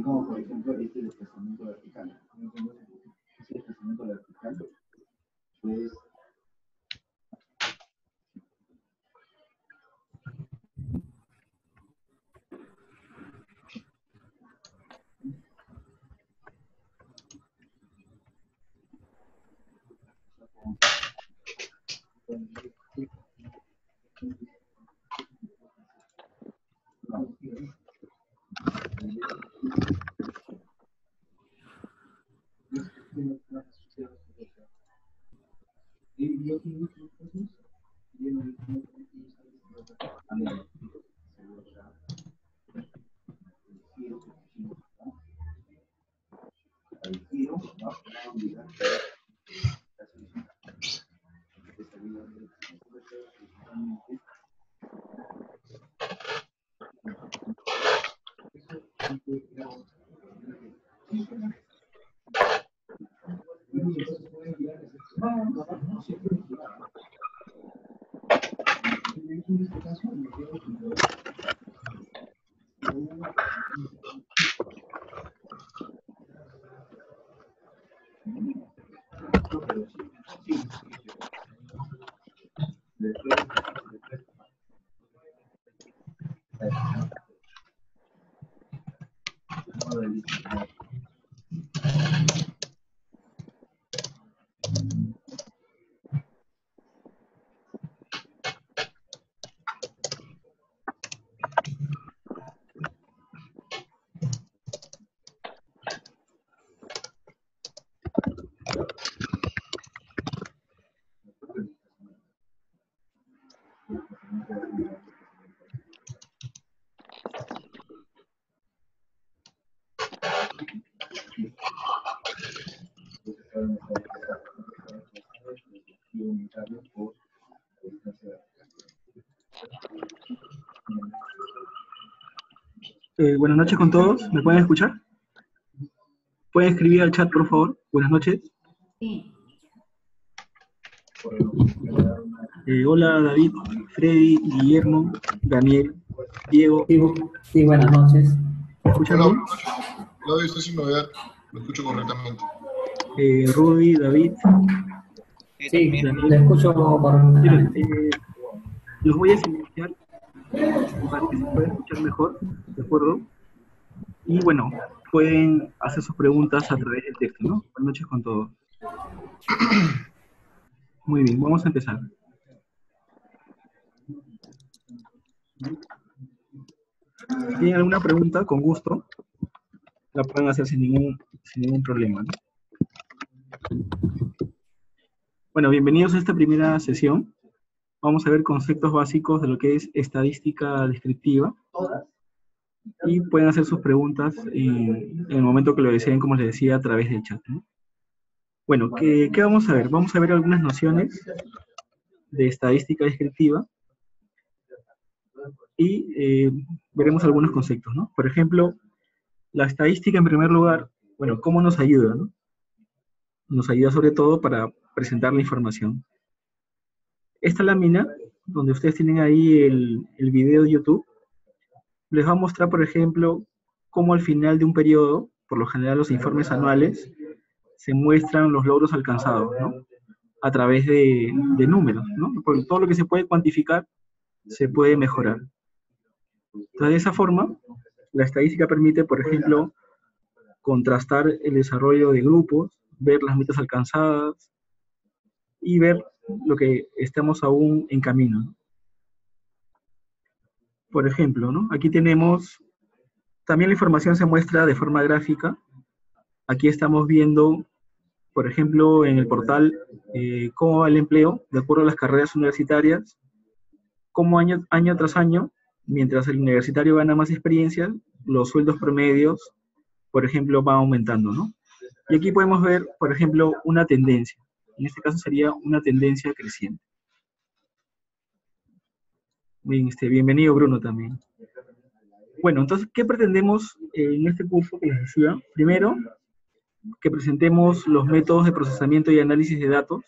Como por ejemplo este desplazamiento vertical. Este desplazamiento vertical, pues buenas noches con todos, ¿me pueden escuchar? ¿Pueden escribir al chat, por favor? Buenas noches. Sí. Hola David, Freddy, Guillermo, Daniel, Diego. Sí, buenas noches. ¿Me escuchan Hola, bien? Claudio, estoy sin novedad, lo escucho correctamente. Rudy, David. Sí, Daniel. te escucho correctamente. Los voy a silenciar para que se pueda escuchar mejor, ¿de acuerdo? Y bueno, pueden hacer sus preguntas a través del texto, ¿no? Buenas noches con todos. Muy bien, vamos a empezar. Si tienen alguna pregunta, con gusto, la pueden hacer sin ningún problema, ¿no? Bueno, bienvenidos a esta primera sesión. Vamos a ver conceptos básicos de lo que es estadística descriptiva. Y pueden hacer sus preguntas en el momento que lo deseen, como les decía, a través del chat, ¿no? Bueno, ¿qué vamos a ver? Vamos a ver algunas nociones de estadística descriptiva y veremos algunos conceptos, ¿no? Por ejemplo, la estadística en primer lugar, bueno, ¿cómo nos ayuda, no? Nos ayuda sobre todo para presentar la información. Esta lámina, donde ustedes tienen ahí el video de YouTube, les va a mostrar, por ejemplo, cómo al final de un periodo, por lo general los informes anuales, se muestran los logros alcanzados, ¿no? A través de números, ¿no? Porque todo lo que se puede cuantificar se puede mejorar. Entonces, de esa forma, la estadística permite, por ejemplo, contrastar el desarrollo de grupos, ver las metas alcanzadas y ver lo que estamos aún en camino, ¿no? Por ejemplo, ¿no? Aquí tenemos También la información se muestra de forma gráfica. Aquí estamos viendo, por ejemplo, en el portal, cómo va el empleo de acuerdo a las carreras universitarias, cómo año tras año, mientras el universitario gana más experiencia, los sueldos promedios, por ejemplo, van aumentando, ¿no? Y aquí podemos ver, por ejemplo, una tendencia. En este caso sería una tendencia creciente. Bien, bienvenido Bruno también. Bueno, entonces, ¿qué pretendemos en este curso que les decía? Primero, que presentemos los métodos de procesamiento y análisis de datos.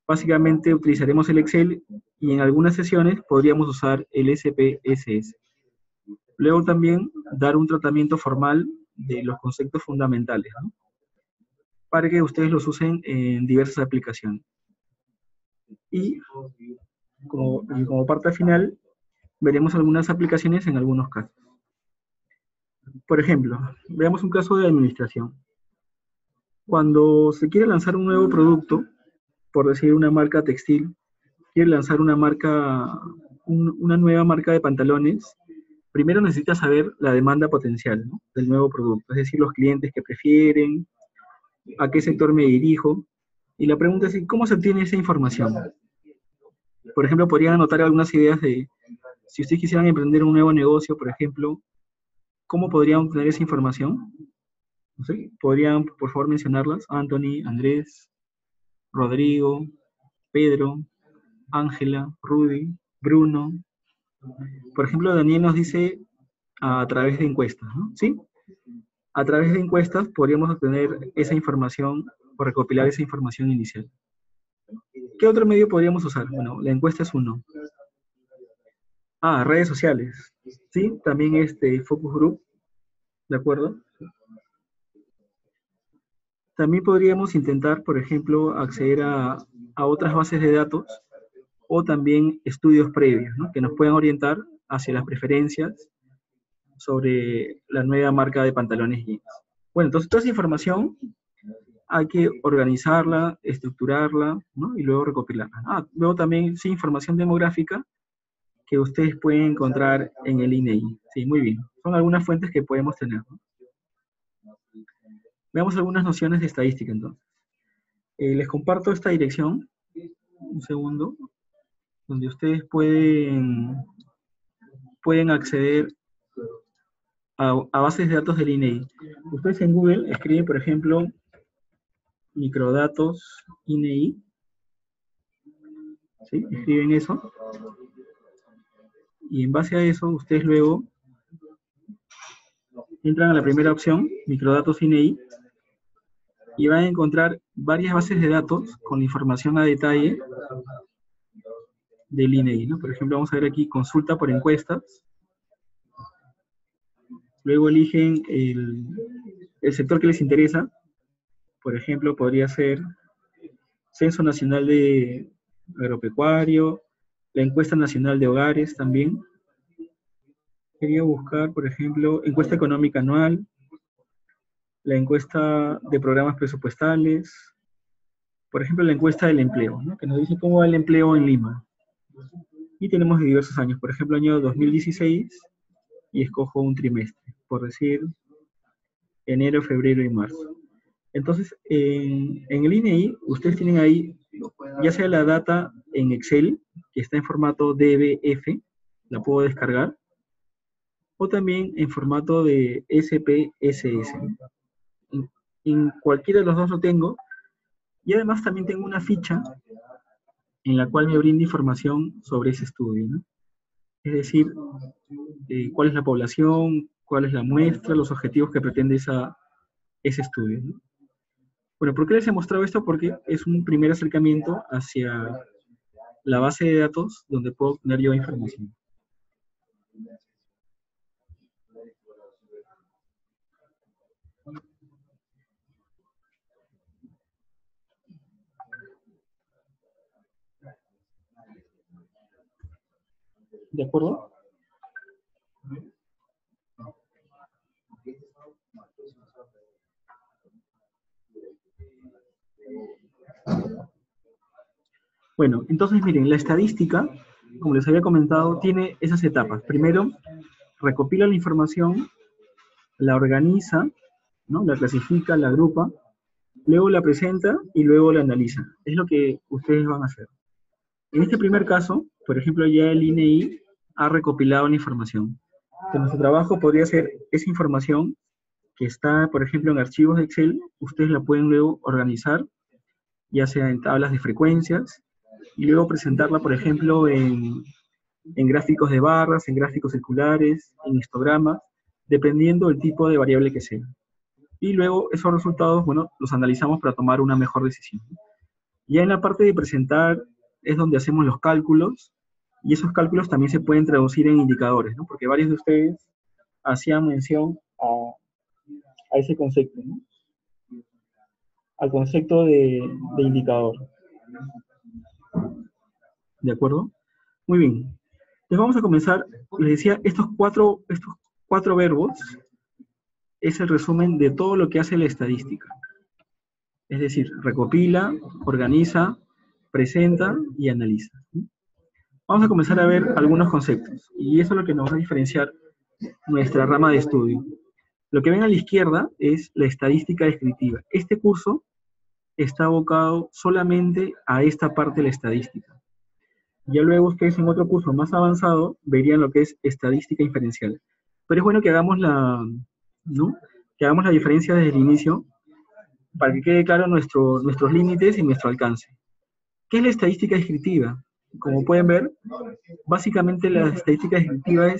Básicamente utilizaremos el Excel y en algunas sesiones podríamos usar el SPSS. Luego también dar un tratamiento formal de los conceptos fundamentales, ¿no? Para que ustedes los usen en diversas aplicaciones. Y como parte final, veremos algunas aplicaciones en algunos casos. Por ejemplo, veamos un caso de administración. Cuando se quiere lanzar un nuevo producto, por decir una marca textil, quiere lanzar una nueva marca de pantalones, primero necesita saber la demanda potencial, ¿no?, del nuevo producto, es decir, los clientes que prefieren, a qué sector me dirijo, y la pregunta es, ¿cómo se obtiene esa información? Por ejemplo, podrían anotar algunas ideas de, si ustedes quisieran emprender un nuevo negocio, por ejemplo, ¿cómo podrían obtener esa información? No sé, ¿podrían, por favor, mencionarlas? Anthony, Andrés, Rodrigo, Pedro, Ángela, Rudy, Bruno. Por ejemplo, Daniel nos dice a través de encuestas, ¿no? ¿Sí? A través de encuestas podríamos obtener esa información o recopilar esa información inicial. ¿Qué otro medio podríamos usar? Bueno, la encuesta es uno. Redes sociales. ¿Sí? También focus group. ¿De acuerdo? También podríamos intentar, por ejemplo, acceder a otras bases de datos o también estudios previos, ¿no?, que nos puedan orientar hacia las preferencias sobre la nueva marca de pantalones jeans. Bueno, entonces toda esa información hay que organizarla, estructurarla, ¿no?, y luego recopilarla. Luego también, sí, información demográfica que ustedes pueden encontrar en el INEI. Sí, muy bien. Son algunas fuentes que podemos tener, ¿no? Veamos algunas nociones de estadística, entonces. Les comparto esta dirección, un segundo, donde ustedes pueden acceder a bases de datos del INEI. Ustedes en Google escriben, por ejemplo, microdatos INEI, ¿sí? Escriben eso, y en base a eso, ustedes luego entran a la primera opción, microdatos INEI, y van a encontrar varias bases de datos con información a detalle del INEI, ¿no? Por ejemplo, vamos a ver aquí, consulta por encuestas. Luego eligen el sector que les interesa. Por ejemplo, podría ser Censo Nacional de Agropecuario, la Encuesta Nacional de Hogares también. Quería buscar, por ejemplo, encuesta económica anual, la encuesta de programas presupuestales, por ejemplo, la encuesta del empleo, ¿no?, que nos dice cómo va el empleo en Lima. Y tenemos de diversos años, por ejemplo, año 2016, y escojo un trimestre, por decir enero, febrero y marzo. Entonces, en el INEI, ustedes tienen ahí, ya sea la data en Excel, que está en formato DBF, la puedo descargar, o también en formato de SPSS. En cualquiera de los dos lo tengo, y además también tengo una ficha en la cual me brinda información sobre ese estudio, ¿no? Es decir, cuál es la población, cuál es la muestra, los objetivos que pretende ese estudio, ¿no? Bueno, ¿por qué les he mostrado esto? Porque es un primer acercamiento hacia la base de datos donde puedo obtener yo información. ¿De acuerdo? Bueno, entonces miren, la estadística, como les había comentado, tiene esas etapas. Primero, recopila la información la organiza, ¿no? La clasifica, la agrupa, luego la presenta y luego la analiza. Es lo que ustedes van a hacer. En este primer caso, por ejemplo, ya el INEI ha recopilado la información. Entonces, nuestro trabajo podría ser esa información que está, por ejemplo, en archivos de Excel, ustedes la pueden luego organizar, ya sea en tablas de frecuencias, y luego presentarla, por ejemplo, en gráficos de barras, en gráficos circulares, en histogramas, dependiendo del tipo de variable que sea. Y luego esos resultados, bueno, los analizamos para tomar una mejor decisión. Ya en la parte de presentar es donde hacemos los cálculos, y esos cálculos también se pueden traducir en indicadores, ¿no? Porque varios de ustedes hacían mención a ese concepto, ¿no? Al concepto de indicador. ¿De acuerdo? Muy bien. Entonces vamos a comenzar. Les decía, estos cuatro verbos es el resumen de todo lo que hace la estadística. Es decir, recopila, organiza, presenta y analiza. Vamos a comenzar a ver algunos conceptos. Y eso es lo que nos va a diferenciar nuestra rama de estudio. Lo que ven a la izquierda es la estadística descriptiva. Este curso está abocado solamente a esta parte de la estadística. Ya luego ustedes en otro curso más avanzado verían lo que es estadística inferencial. Pero es bueno que hagamos ¿no? Que hagamos la diferencia desde el inicio para que quede claro nuestros límites y nuestro alcance. ¿Qué es la estadística descriptiva? Como pueden ver, básicamente la estadística descriptiva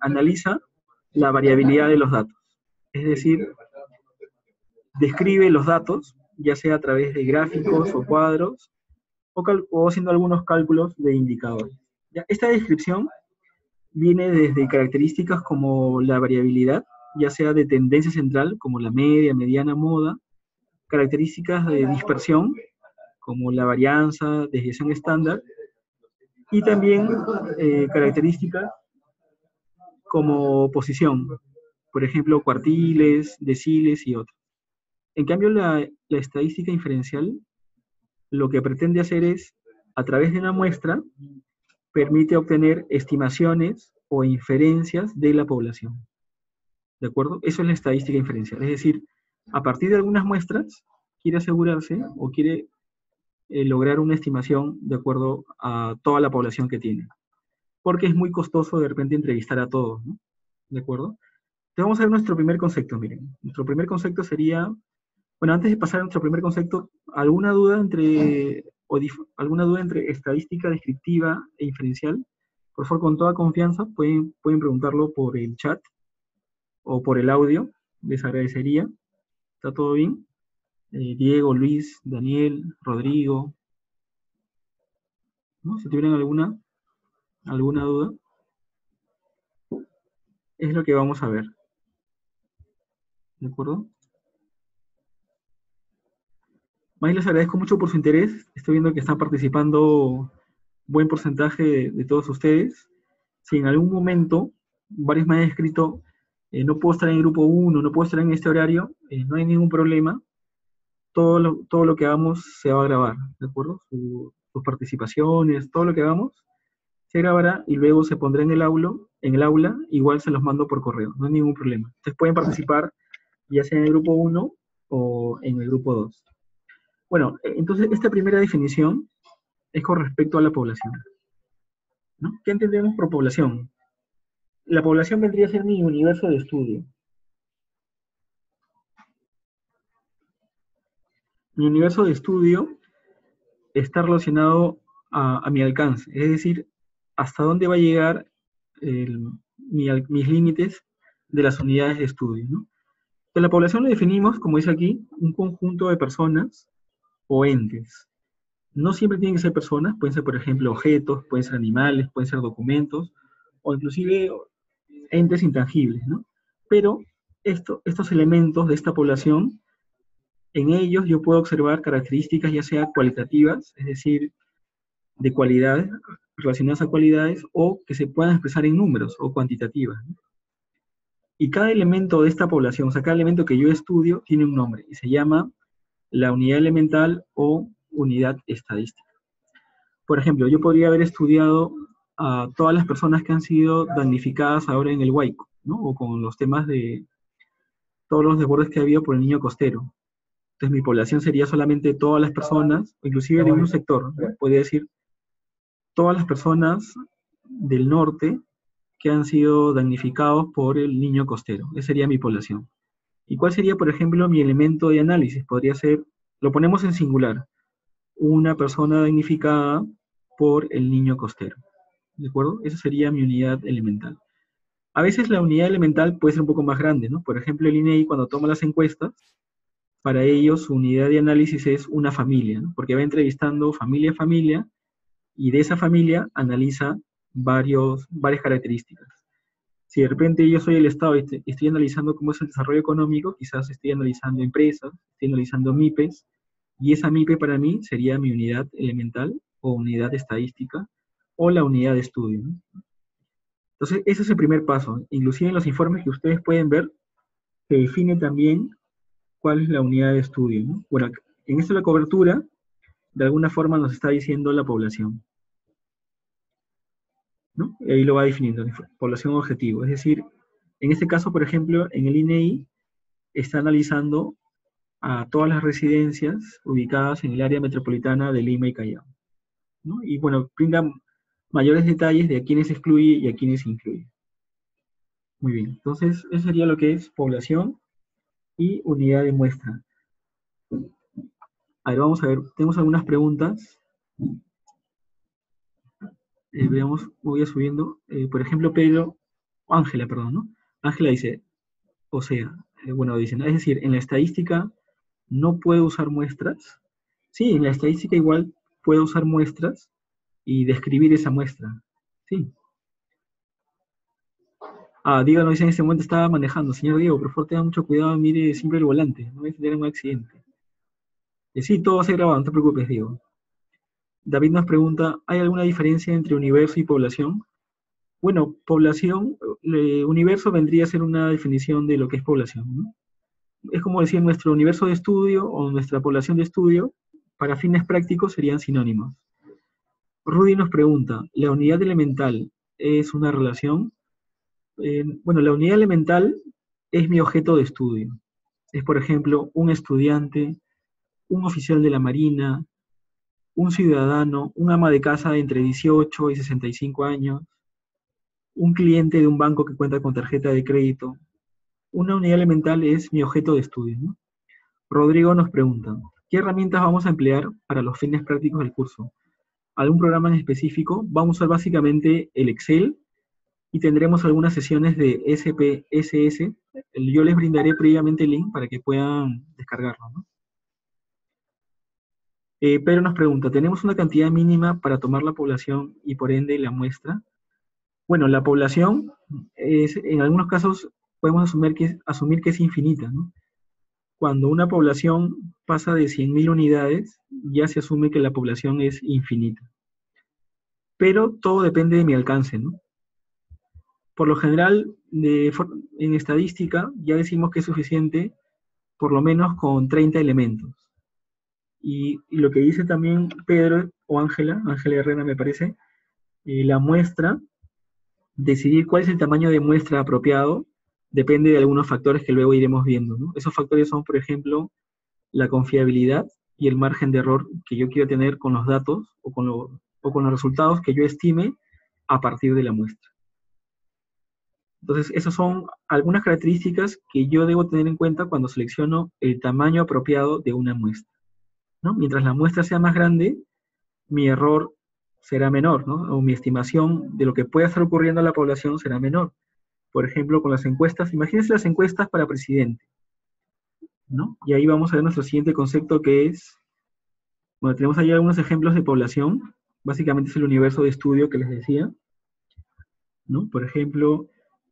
analiza la variabilidad de los datos. Es decir, describe los datos, ya sea a través de gráficos o cuadros, o haciendo algunos cálculos de indicadores. ¿Ya? Esta descripción viene desde características como la variabilidad, ya sea de tendencia central, como la media, mediana, moda, características de dispersión, como la varianza, desviación estándar, y también características como posición, por ejemplo, cuartiles, deciles y otros. En cambio, la estadística inferencial lo que pretende hacer es, a través de una muestra, permite obtener estimaciones o inferencias de la población. ¿De acuerdo? Eso es la estadística inferencial. Es decir, a partir de algunas muestras, quiere asegurarse o quiere lograr una estimación de acuerdo a toda la población que tiene. Porque es muy costoso de repente entrevistar a todos, ¿no? ¿De acuerdo? Entonces vamos a ver nuestro primer concepto, miren. Nuestro primer concepto sería, bueno, antes de pasar a nuestro primer concepto, ¿alguna duda entre estadística descriptiva e inferencial? Por favor, con toda confianza, pueden preguntarlo por el chat o por el audio, les agradecería. ¿Está todo bien? Diego, Luis, Daniel, Rodrigo, ¿no? Si tuvieran alguna duda, es lo que vamos a ver. ¿De acuerdo? Más les agradezco mucho por su interés. Estoy viendo que están participando buen porcentaje de todos ustedes. Si en algún momento varios me han escrito, no puedo estar en el grupo 1, no puedo estar en este horario, no hay ningún problema. Todo lo que hagamos se va a grabar, ¿de acuerdo? Sus participaciones, todo lo que hagamos se grabará y luego se pondrá en el aula, igual se los mando por correo, no hay ningún problema. Ustedes pueden participar ya sea en el grupo 1 o en el grupo 2. Bueno, entonces esta primera definición es con respecto a la población, ¿no? ¿Qué entendemos por población? La población vendría a ser mi universo de estudio. Mi universo de estudio está relacionado a mi alcance, es decir, hasta dónde va a llegar mis límites de las unidades de estudio, ¿no? Entonces, la población lo definimos, como dice aquí, un conjunto de personas o entes. No siempre tienen que ser personas, pueden ser, por ejemplo, objetos, pueden ser animales, pueden ser documentos, o inclusive entes intangibles, ¿no? Pero estos elementos de esta población, en ellos yo puedo observar características ya sea cualitativas, es decir, de cualidades, relacionadas a cualidades, o que se puedan expresar en números, o cuantitativas, ¿no? Y cada elemento de esta población, o sea, cada elemento que yo estudio, tiene un nombre, y se llama la unidad elemental o unidad estadística. Por ejemplo, yo podría haber estudiado a todas las personas que han sido damnificadas ahora en el Huayco, ¿no? O con los temas de todos los desbordes que ha habido por el niño costero. Entonces mi población sería solamente todas las personas, o inclusive de un sector, ¿no? Podría decir todas las personas del norte que han sido damnificados por el niño costero. Esa sería mi población. ¿Y cuál sería, por ejemplo, mi elemento de análisis? Podría ser, lo ponemos en singular, una persona damnificada por el niño costero. ¿De acuerdo? Esa sería mi unidad elemental. A veces la unidad elemental puede ser un poco más grande, ¿no? Por ejemplo, el INEI cuando toma las encuestas, para ellos su unidad de análisis es una familia, ¿no? Porque va entrevistando familia a familia y de esa familia analiza varias características. Si de repente yo soy el Estado y estoy analizando cómo es el desarrollo económico, quizás estoy analizando empresas, estoy analizando MIPES, y esa MIPE para mí sería mi unidad elemental o unidad estadística o la unidad de estudio, ¿no? Entonces, ese es el primer paso. Inclusive en los informes que ustedes pueden ver, se define también cuál es la unidad de estudio, ¿no? Bueno, en esta la cobertura, de alguna forma nos está diciendo la población, ¿no? Y ahí lo va definiendo, población objetivo. Es decir, en este caso, por ejemplo, en el INEI, está analizando a todas las residencias ubicadas en el área metropolitana de Lima y Callao, ¿no? Y bueno, brinda mayores detalles de a quiénes excluye y a quiénes incluye. Muy bien, entonces eso sería lo que es población y unidad de muestra. A ver, vamos a ver, tenemos algunas preguntas. Veamos, voy a subiendo. Por ejemplo, Ángela, perdón, ¿no? Ángela dice, o sea, bueno, dicen, es decir, en la estadística no puedo usar muestras. Sí, en la estadística igual puedo usar muestras y describir esa muestra. Sí. Diego nos dice en este momento estaba manejando. Señor Diego, por favor tenga mucho cuidado, mire siempre el volante, no voy a tener un accidente. Sí, todo va a ser grabado, no te preocupes, Diego. David nos pregunta, ¿hay alguna diferencia entre universo y población? Bueno, población, universo vendría a ser una definición de lo que es población, ¿no? Es como decir nuestro universo de estudio o nuestra población de estudio, para fines prácticos serían sinónimos. Rudy nos pregunta, ¿la unidad elemental es una relación? Bueno, la unidad elemental es mi objeto de estudio. Es, por ejemplo, un estudiante, un oficial de la Marina, un ciudadano, un ama de casa de entre 18 y 65 años, un cliente de un banco que cuenta con tarjeta de crédito. Una unidad elemental es mi objeto de estudio, ¿no? Rodrigo nos pregunta, ¿qué herramientas vamos a emplear para los fines prácticos del curso? ¿Algún programa en específico? Vamos a usar básicamente el Excel y tendremos algunas sesiones de SPSS. Yo les brindaré previamente el link para que puedan descargarlo, ¿no? Pedro nos pregunta, ¿tenemos una cantidad mínima para tomar la población y por ende la muestra? Bueno, la población, en algunos casos podemos asumir que es infinita, ¿no? Cuando una población pasa de 100.000 unidades, ya se asume que la población es infinita. Pero todo depende de mi alcance, ¿no? Por lo general, en estadística, ya decimos que es suficiente por lo menos con 30 elementos. Y lo que dice también Pedro o Ángela Herrera me parece, la muestra, decidir cuál es el tamaño de muestra apropiado, depende de algunos factores que luego iremos viendo, ¿no? Esos factores son, por ejemplo, la confiabilidad y el margen de error que yo quiero tener con los datos o con los resultados que yo estime a partir de la muestra. Entonces, esas son algunas características que yo debo tener en cuenta cuando selecciono el tamaño apropiado de una muestra, ¿no? Mientras la muestra sea más grande, mi error será menor, ¿no? O mi estimación de lo que pueda estar ocurriendo a la población será menor. Por ejemplo, con las encuestas, imagínense las encuestas para presidente, ¿no? Y ahí vamos a ver nuestro siguiente concepto que es, bueno, tenemos ahí algunos ejemplos de población, básicamente es el universo de estudio que les decía, ¿no? Por ejemplo,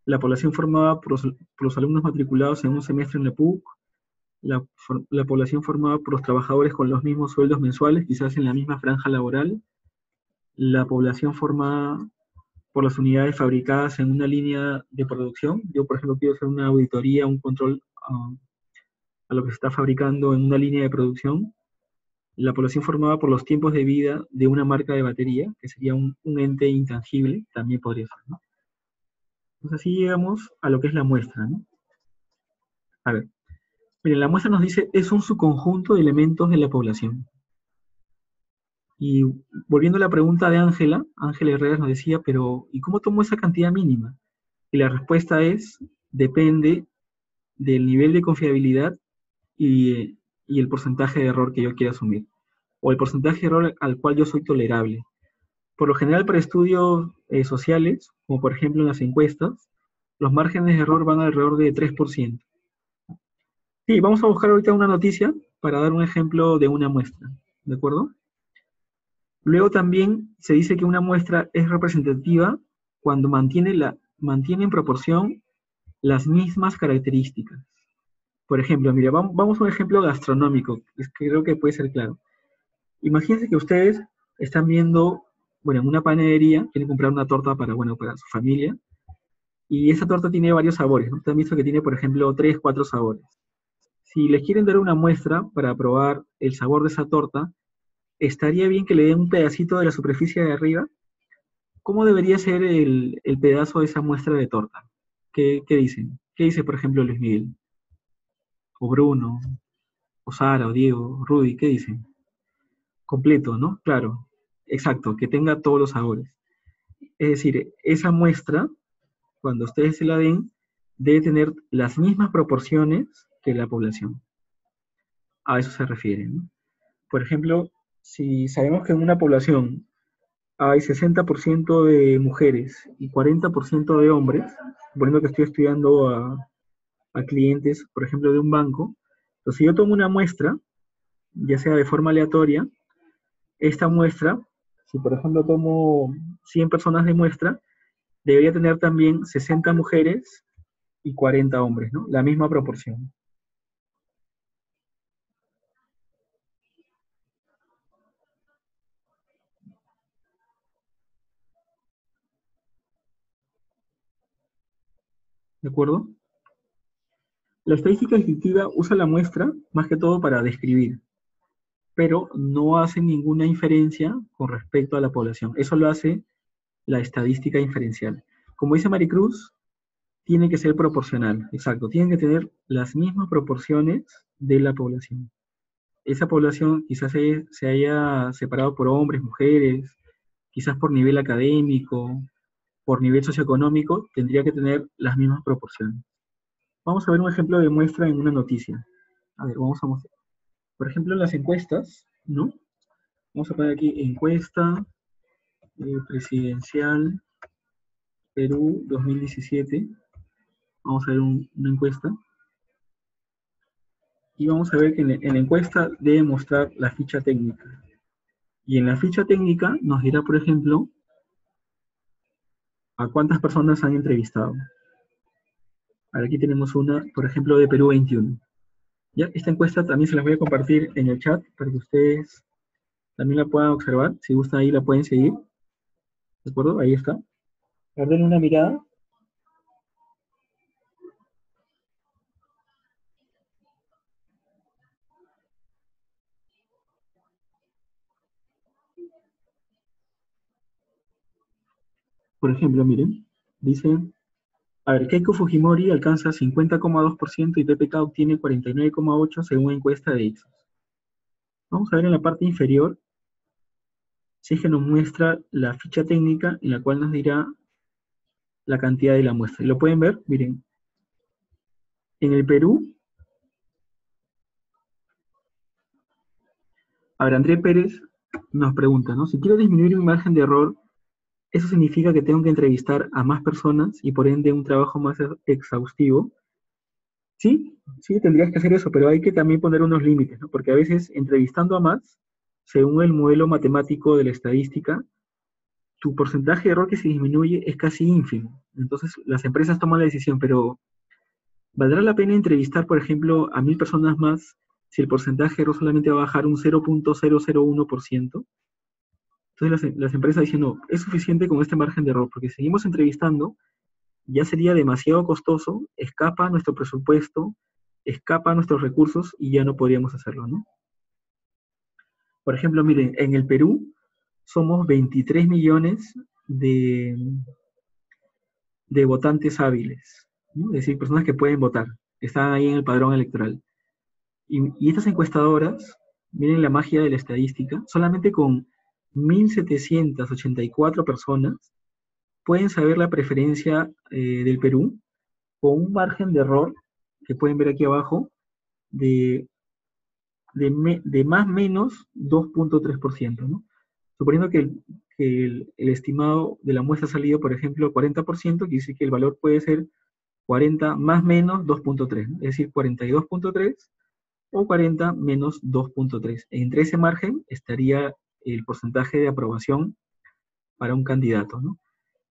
la población formada por los alumnos matriculados en un semestre en la PUC, la población formada por los trabajadores con los mismos sueldos mensuales, quizás en la misma franja laboral, la población formada por las unidades fabricadas en una línea de producción. Yo, por ejemplo, quiero hacer una auditoría, un control a lo que se está fabricando en una línea de producción. La población formada por los tiempos de vida de una marca de batería, que sería un ente intangible, también podría ser, ¿no? Entonces así llegamos a lo que es la muestra, ¿no? A ver, miren, la muestra nos dice, es un subconjunto de elementos de la población. Y volviendo a la pregunta de Ángela, Ángela Herrera nos decía, pero ¿y cómo tomo esa cantidad mínima? Y la respuesta es, depende del nivel de confiabilidad y el porcentaje de error que yo quiera asumir, o el porcentaje de error al cual yo soy tolerable. Por lo general, para estudios sociales, como por ejemplo en las encuestas, los márgenes de error van alrededor de 3%. Sí, vamos a buscar ahorita una noticia para dar un ejemplo de una muestra, ¿de acuerdo? Luego también se dice que una muestra es representativa cuando mantiene en proporción las mismas características. Por ejemplo, mira, vamos a un ejemplo gastronómico, que creo que puede ser claro. Imagínense que ustedes están viendo, bueno, en una panadería, quieren comprar una torta para, bueno, para su familia, y esa torta tiene varios sabores, ¿no? Ustedes han visto que tiene, por ejemplo, 3, 4 sabores. Si les quieren dar una muestra para probar el sabor de esa torta, estaría bien que le den un pedacito de la superficie de arriba. ¿Cómo debería ser el pedazo de esa muestra de torta? ¿Qué dicen? ¿Qué dice, por ejemplo, Luis Miguel? O Bruno, o Sara, o Diego, Rudy, ¿qué dicen? Completo, ¿no? Claro, exacto, que tenga todos los sabores. Es decir, esa muestra, cuando ustedes se la den, debe tener las mismas proporciones que la población. A eso se refiere, ¿no? Por ejemplo, si sabemos que en una población hay 60% de mujeres y 40% de hombres, suponiendo que estoy estudiando a clientes, por ejemplo, de un banco, entonces si yo tomo una muestra, ya sea de forma aleatoria, esta muestra, si por ejemplo tomo 100 personas de muestra, debería tener también 60 mujeres y 40 hombres, ¿no? La misma proporción. ¿De acuerdo? La estadística descriptiva usa la muestra más que todo para describir, pero no hace ninguna inferencia con respecto a la población. Eso lo hace la estadística inferencial. Como dice Maricruz, tiene que ser proporcional, exacto, tienen que tener las mismas proporciones de la población. Esa población quizás se haya separado por hombres, mujeres, quizás por nivel académico, por nivel socioeconómico, tendría que tener las mismas proporciones. Vamos a ver un ejemplo de muestra en una noticia. A ver, vamos a mostrar. Por ejemplo, en las encuestas, ¿no? Vamos a poner aquí encuesta presidencial Perú 2017. Vamos a ver una encuesta. Y vamos a ver que en la encuesta debe mostrar la ficha técnica. Y en la ficha técnica nos dirá, por ejemplo, a cuántas personas han entrevistado. Ahora aquí tenemos una, por ejemplo, de Perú 21. Ya, esta encuesta también se las voy a compartir en el chat para que ustedes también la puedan observar. Si gustan ahí la pueden seguir. ¿De acuerdo? Ahí está. Denle una mirada. Por ejemplo, miren, dice, a ver, Keiko Fujimori alcanza 50,2% y PPK obtiene 49,8% según encuesta de Ipsos. Vamos a ver en la parte inferior, si es que nos muestra la ficha técnica en la cual nos dirá la cantidad de la muestra. ¿Y lo pueden ver? Miren, en el Perú, a ver, André Pérez nos pregunta, ¿no? Si quiero disminuir mi margen de error, ¿eso significa que tengo que entrevistar a más personas y por ende un trabajo más exhaustivo? Sí, sí, tendrías que hacer eso, pero hay que también poner unos límites, ¿no? Porque a veces entrevistando a más, según el modelo matemático de la estadística, tu porcentaje de error que se disminuye es casi ínfimo. Entonces las empresas toman la decisión, pero ¿valdrá la pena entrevistar, por ejemplo, a 1000 personas más si el porcentaje de error solamente va a bajar un 0,001%? Entonces las empresas dicen, no, es suficiente con este margen de error, porque si seguimos entrevistando, ya sería demasiado costoso, escapa nuestro presupuesto, escapa nuestros recursos y ya no podríamos hacerlo, ¿no? Por ejemplo, miren, en el Perú somos 23 millones de votantes hábiles, ¿no? Es decir, personas que pueden votar, que están ahí en el padrón electoral. Y estas encuestadoras, miren la magia de la estadística, solamente con 1.784 personas pueden saber la preferencia del Perú con un margen de error, que pueden ver aquí abajo, de más o menos 2.3%, ¿no? Suponiendo que el estimado de la muestra ha salido, por ejemplo, 40%, quiere decir que el valor puede ser 40 más menos 2.3, ¿no? Es decir, 42.3 o 40 menos 2.3. Entre ese margen estaría el porcentaje de aprobación para un candidato, ¿no?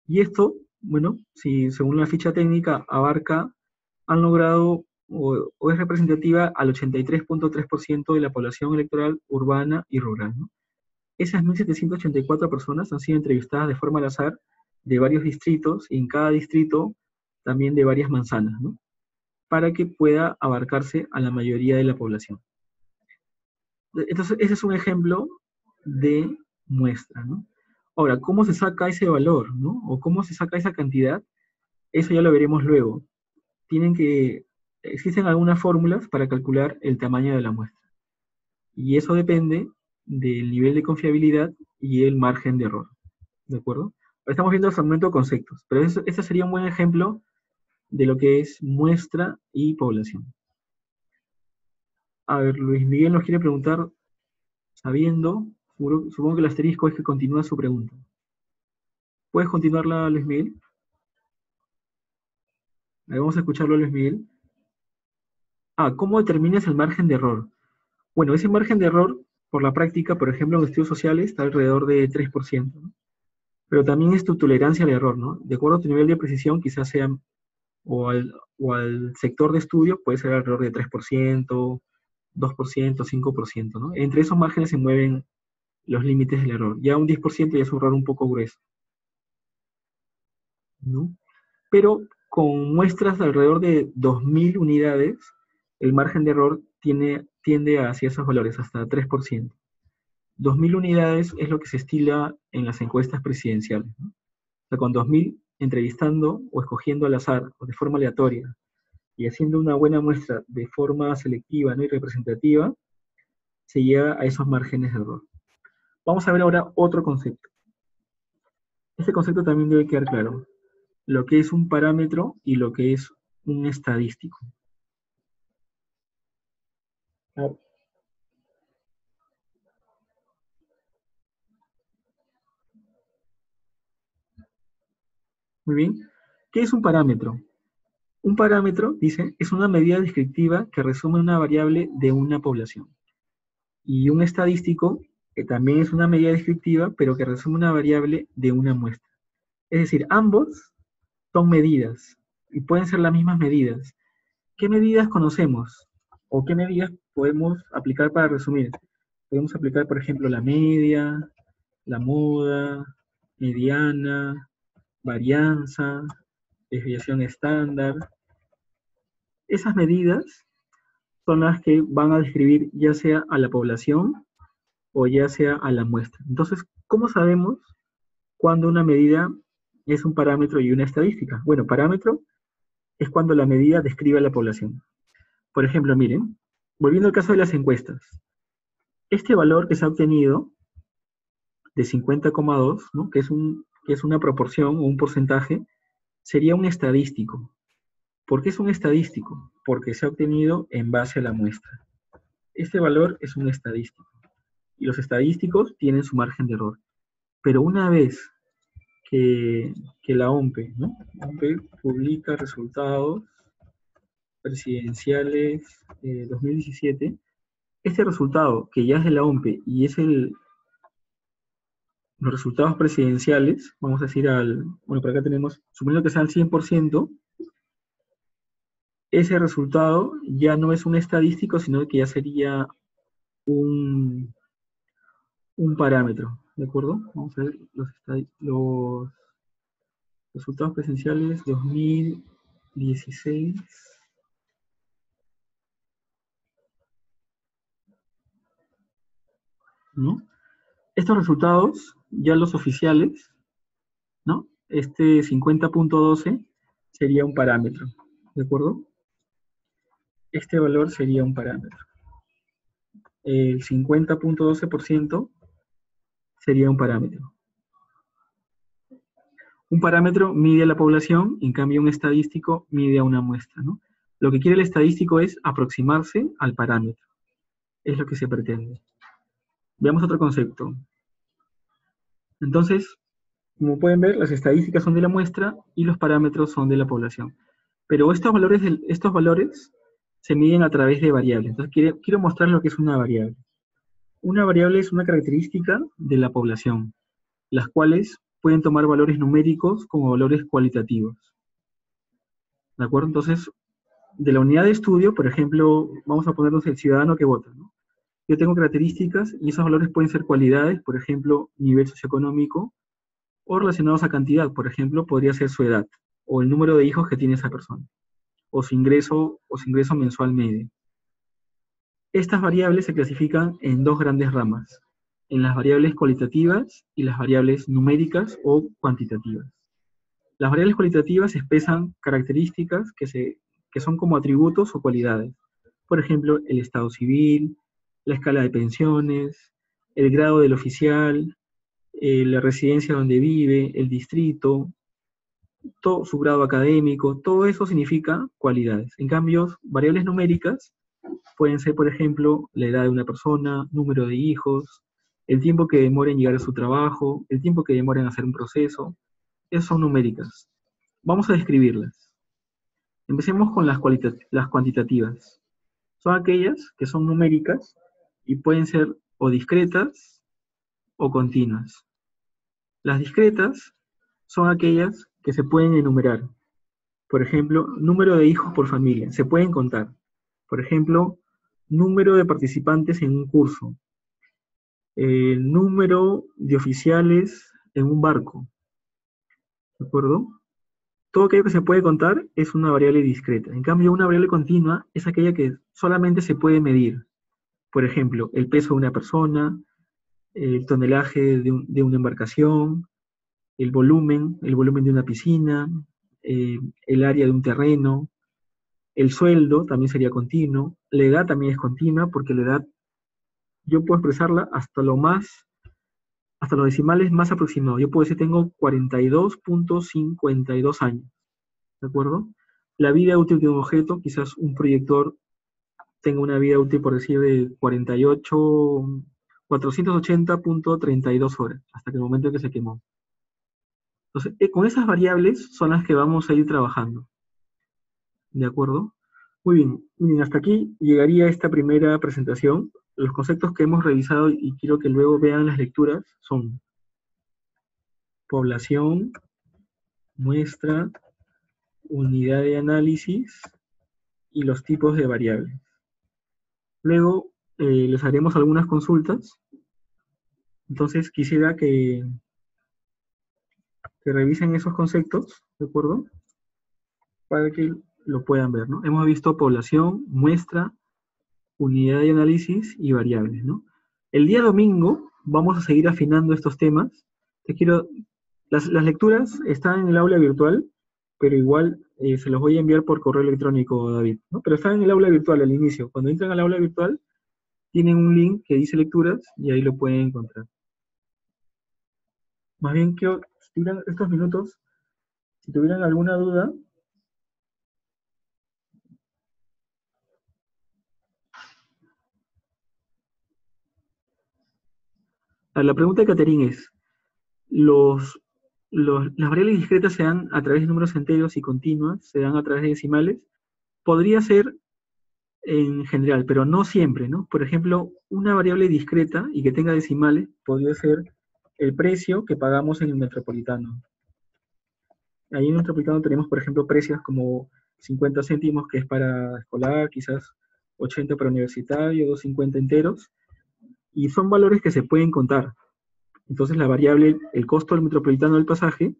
Y esto, bueno, si según la ficha técnica han logrado o es representativa al 83.3% de la población electoral urbana y rural, ¿no? Esas 1.784 personas han sido entrevistadas de forma al azar de varios distritos, y en cada distrito también de varias manzanas, ¿no? Para que pueda abarcarse a la mayoría de la población. Entonces, ese es un ejemplo de muestra, ¿no? Ahora, ¿cómo se saca ese valor, ¿no? O cómo se saca esa cantidad, eso ya lo veremos luego. Existen algunas fórmulas para calcular el tamaño de la muestra. Y eso depende del nivel de confiabilidad y el margen de error. ¿De acuerdo? Ahora estamos viendo hasta el momento conceptos, pero este sería un buen ejemplo de lo que es muestra y población. A ver, Luis Miguel nos quiere preguntar, sabiendo, supongo que el asterisco es que continúa su pregunta. ¿Puedes continuarla, Luis Miguel? A ver, vamos a escucharlo, Luis Miguel. ¿Cómo determinas el margen de error? Bueno, ese margen de error, por la práctica, por ejemplo, en estudios sociales, está alrededor de 3%, ¿no? Pero también es tu tolerancia al error, ¿no? De acuerdo a tu nivel de precisión, quizás sea, o al sector de estudio, puede ser alrededor de 3%, 2%, 5%, ¿no? Entre esos márgenes se mueven los límites del error. Ya un 10% ya es un error un poco grueso, ¿no? Pero con muestras de alrededor de 2.000 unidades, el margen de error tiende hacia esos valores, hasta 3%. 2.000 unidades es lo que se estila en las encuestas presidenciales, ¿no? O sea, con 2.000 entrevistando o escogiendo al azar o de forma aleatoria y haciendo una buena muestra de forma selectiva, ¿no?, y representativa, se llega a esos márgenes de error. Vamos a ver ahora otro concepto. Este concepto también debe quedar claro. Lo que es un parámetro y lo que es un estadístico. Muy bien. ¿Qué es un parámetro? Un parámetro, dice, es una medida descriptiva que resume una variable de una población. Y un estadístico, que también es una medida descriptiva, pero que resume una variable de una muestra. Es decir, ambos son medidas, y pueden ser las mismas medidas. ¿Qué medidas conocemos? ¿O qué medidas podemos aplicar para resumir? Podemos aplicar, por ejemplo, la media, la moda, mediana, varianza, desviación estándar. Esas medidas son las que van a describir ya sea a la población o ya sea a la muestra. Entonces, ¿cómo sabemos cuando una medida es un parámetro y una estadística? Bueno, parámetro es cuando la medida describe a la población. Por ejemplo, miren, volviendo al caso de las encuestas, este valor que se ha obtenido de 50,2, ¿no?, que es una proporción o un porcentaje, sería un estadístico. ¿Por qué es un estadístico? Porque se ha obtenido en base a la muestra. Este valor es un estadístico. Y los estadísticos tienen su margen de error. Pero una vez que la OMPE, ¿no?, OMPE publica resultados presidenciales 2017, este resultado que ya es de la OMPE y es los resultados presidenciales, vamos a decir bueno, por acá tenemos, suponiendo que sea al 100%, ese resultado ya no es un estadístico, sino que ya sería un parámetro, ¿de acuerdo? Vamos a ver los resultados presidenciales 2016. ¿No? Estos resultados, ya los oficiales, ¿no? Este 50.12 sería un parámetro, ¿de acuerdo? Este valor sería un parámetro. El 50.12% sería un parámetro. Un parámetro mide a la población, en cambio un estadístico mide a una muestra, ¿no? Lo que quiere el estadístico es aproximarse al parámetro. Es lo que se pretende. Veamos otro concepto. Entonces, como pueden ver, las estadísticas son de la muestra y los parámetros son de la población. Pero estos valores se miden a través de variables. Entonces, quiero mostrar lo que es una variable. Una variable es una característica de la población, las cuales pueden tomar valores numéricos como valores cualitativos. ¿De acuerdo? Entonces, de la unidad de estudio, por ejemplo, vamos a ponernos el ciudadano que vota, ¿no? Yo tengo características y esos valores pueden ser cualidades, por ejemplo, nivel socioeconómico, o relacionados a cantidad, por ejemplo, podría ser su edad, o el número de hijos que tiene esa persona, o su ingreso mensual medio. Estas variables se clasifican en dos grandes ramas, en las variables cualitativas y las variables numéricas o cuantitativas. Las variables cualitativas expresan características que son como atributos o cualidades. Por ejemplo, el estado civil, la escala de pensiones, el grado del oficial, la residencia donde vive, el distrito, todo su grado académico, todo eso significa cualidades. En cambio, variables numéricas pueden ser, por ejemplo, la edad de una persona, número de hijos, el tiempo que demora en llegar a su trabajo, el tiempo que demora en hacer un proceso. Esas son numéricas. Vamos a describirlas. Empecemos con las cuantitativas. Son aquellas que son numéricas y pueden ser o discretas o continuas. Las discretas son aquellas que se pueden enumerar. Por ejemplo, número de hijos por familia, se pueden contar. Por ejemplo, número de participantes en un curso, número de oficiales en un barco, ¿de acuerdo? Todo aquello que se puede contar es una variable discreta. En cambio, una variable continua es aquella que solamente se puede medir. Por ejemplo, el peso de una persona, el tonelaje de una embarcación, el volumen de una piscina, el área de un terreno, el sueldo también sería continuo, la edad también es continua porque la edad yo puedo expresarla hasta los decimales más aproximados. Yo puedo decir tengo 42.52 años, ¿de acuerdo? La vida útil de un objeto, quizás un proyector tenga una vida útil, por decir, de 480.32 horas, hasta que el momento en que se quemó. Entonces, con esas variables son las que vamos a ir trabajando. ¿De acuerdo? Muy bien, miren, hasta aquí llegaría esta primera presentación. Los conceptos que hemos revisado y quiero que luego vean las lecturas son población, muestra, unidad de análisis y los tipos de variables. Luego les haremos algunas consultas. Entonces quisiera que revisen esos conceptos, ¿de acuerdo? Para que lo puedan ver, ¿no? Hemos visto población, muestra, unidad de análisis y variables, ¿no? El día domingo vamos a seguir afinando estos temas. Las lecturas están en el aula virtual, pero igual se los voy a enviar por correo electrónico, David, ¿no? Pero están en el aula virtual al inicio. Cuando entran al aula virtual, tienen un link que dice lecturas y ahí lo pueden encontrar. Más bien, quiero, si tuvieran estos minutos, si tuvieran alguna duda, la pregunta de Caterín es, las variables discretas se dan a través de números enteros y continuas, se dan a través de decimales. Podría ser en general, pero no siempre, ¿no? Por ejemplo, una variable discreta y que tenga decimales podría ser el precio que pagamos en el metropolitano. Ahí en el metropolitano tenemos, por ejemplo, precios como 50 céntimos, que es para escolar, quizás 80 para universitario, 2.50 enteros, y son valores que se pueden contar. Entonces la variable, el costo del metropolitano del pasaje,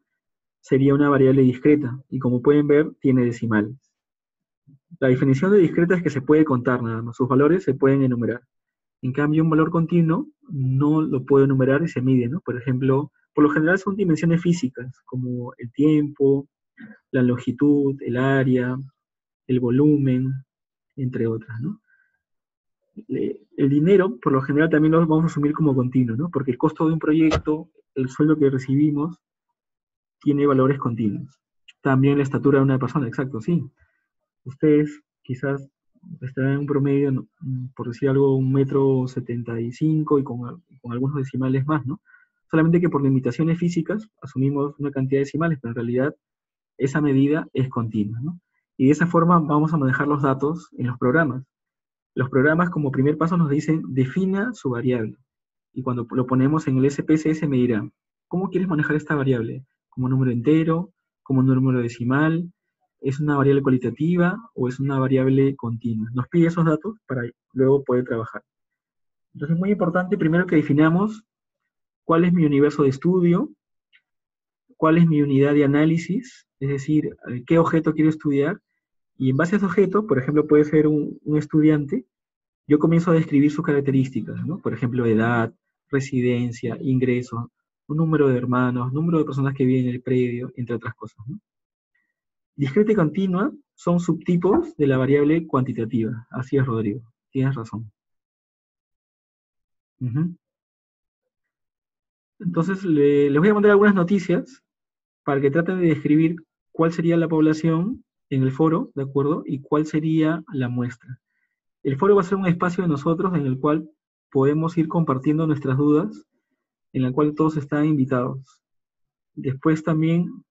sería una variable discreta, y como pueden ver, tiene decimales. La definición de discreta es que se puede contar nada más, sus valores se pueden enumerar. En cambio, un valor continuo no lo puedo enumerar y se mide, ¿no? Por ejemplo, por lo general son dimensiones físicas, como el tiempo, la longitud, el área, el volumen, entre otras, ¿no? El dinero, por lo general, también lo vamos a asumir como continuo, ¿no? Porque el costo de un proyecto, el sueldo que recibimos, tiene valores continuos. También la estatura de una persona, exacto, sí. Ustedes quizás estarán en un promedio, ¿no? Por decir algo, 1,75 m y con algunos decimales más, ¿no? Solamente que por limitaciones físicas asumimos una cantidad de decimales, pero en realidad esa medida es continua, ¿no? Y de esa forma vamos a manejar los datos en los programas. Los programas como primer paso nos dicen defina su variable. Y cuando lo ponemos en el SPSS me dirá, ¿cómo quieres manejar esta variable? ¿Como número entero? ¿Como número decimal? ¿Es una variable cualitativa o es una variable continua? Nos pide esos datos para luego poder trabajar. Entonces es muy importante primero que definamos cuál es mi universo de estudio, cuál es mi unidad de análisis, es decir, qué objeto quiero estudiar, y en base a ese objeto, por ejemplo, puede ser un estudiante, yo comienzo a describir sus características, ¿no? Por ejemplo, edad, residencia, ingresos, un número de hermanos, número de personas que viven en el predio, entre otras cosas, ¿no? Discreta y continua son subtipos de la variable cuantitativa. Así es, Rodrigo. Tienes razón. Ujú. Entonces, les voy a mandar algunas noticias para que traten de describir cuál sería la población en el foro, ¿de acuerdo? Y cuál sería la muestra. El foro va a ser un espacio de nosotros en el cual podemos ir compartiendo nuestras dudas, en el cual todos están invitados. Después también,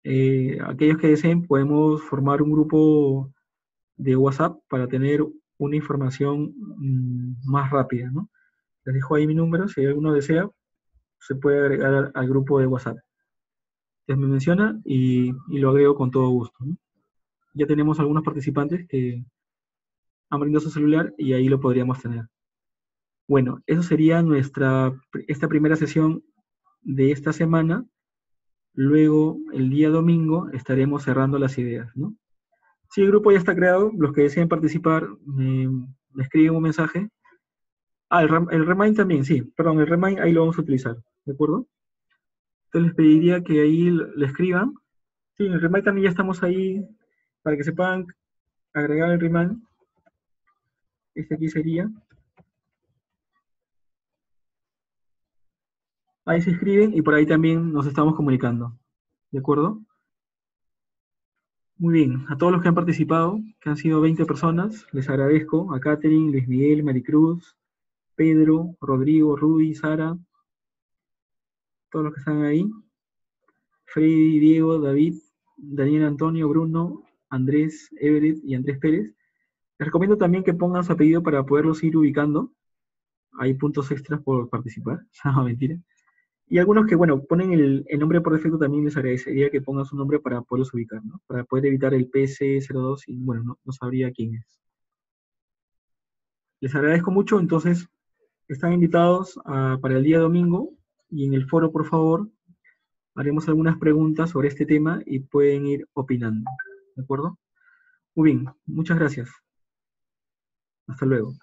aquellos que deseen, podemos formar un grupo de WhatsApp para tener una información más rápida, ¿no? Les dejo ahí mi número, si alguno desea, se puede agregar al grupo de WhatsApp. Entonces me menciona y lo agrego con todo gusto, ¿no? Ya tenemos algunos participantes que han brindado su celular y ahí lo podríamos tener. Bueno, eso sería esta primera sesión de esta semana. Luego, el día domingo, estaremos cerrando las ideas, ¿no? Si el grupo ya está creado, los que deseen participar, me escriben un mensaje. Ah, el Remind también, sí, perdón, el Remind ahí lo vamos a utilizar, ¿de acuerdo? Entonces les pediría que ahí le escriban. Sí, en el Remind también ya estamos ahí para que se puedan agregar el Remind. Este aquí sería. Ahí se escriben y por ahí también nos estamos comunicando, ¿de acuerdo? Muy bien, a todos los que han participado, que han sido 20 personas, les agradezco. A Catherine, Luis Miguel, Maricruz, Pedro, Rodrigo, Rudy, Sara, todos los que están ahí. Freddy, Diego, David, Daniel Antonio, Bruno, Andrés, Everett y Andrés Pérez. Les recomiendo también que pongan su apellido para poderlos ir ubicando. Hay puntos extras por participar. No, mentira. Y algunos que, bueno, ponen el nombre por defecto, también les agradecería que pongan su nombre para poderlos ubicar, ¿no? Para poder evitar el PC02 y, bueno, no sabría quién es. Les agradezco mucho, entonces están invitados para el día domingo y en el foro, por favor, haremos algunas preguntas sobre este tema y pueden ir opinando, ¿de acuerdo? Muy bien, muchas gracias. Hasta luego.